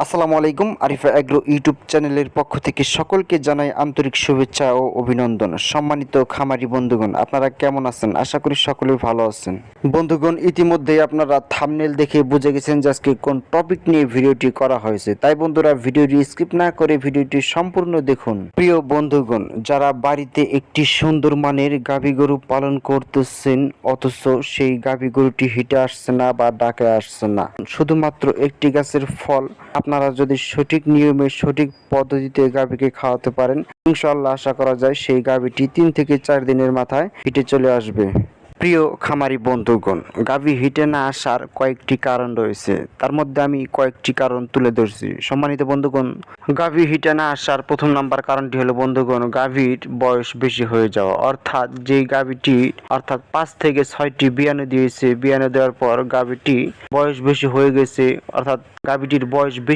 আসসালামু আলাইকুম। Arifa agro YouTube চ্যানেলের পক্ষ থেকে সকলকে জানাই আন্তরিক শুভেচ্ছা ও অভিনন্দন। সম্মানিত খামারি বন্ধুগণ, আপনারা কেমন আছেন? আশা করি সকলেই ভালো আছেন। বন্ধুগণ, ইতিমধ্যেই আপনারা থাম্বনেল দেখে বুঝে গেছেন যে আজকে কোন টপিক নিয়ে ভিডিওটি করা হয়েছে। তাই বন্ধুরা, ভিডিওটি স্কিপ না করে ভিডিওটি সম্পূর্ণ দেখুন। প্রিয় বন্ধুগণ, যারা বাড়িতে একটি সুন্দর মানের গাভী গরু পালন করতেছেন অথচ সেই গাভী গরুটি হিটে আসছে না বা ডাকে আসছে না, শুধুমাত্র একটি গাছের ফল আপনারা যদি সঠিক নিয়মে সঠিক পদ্ধতিতে গাভীকে খাওয়াতে পারেন, ইনশাআল্লাহ আশা করা যায় সেই গাভীটি 3 থেকে 4 দিনের মাথায় হিটে চলে আসবে। প্রিয় খামারি বন্ধুগণ, গাভী হিটে না আসার কয়েকটি কারণ রয়েছে, তার মধ্যে আমি কয়েকটি কারণ তুলে ধরছি। সম্মানিত বন্ধুগণ, গাভী হিটে না আসার প্রথম নাম্বার কারণটি হলো বন্ধুগণ, গাভীর বয়স বেশি হয়ে যাওয়া। অর্থাৎ যেই গাভীটি 5 থেকে 6টি বিয়ানে দিয়েছে, বিয়ানে দেওয়ার পর গাভীটি বয়স বেশি হয়ে গেছে, অর্থাৎ গাভীটির বয়স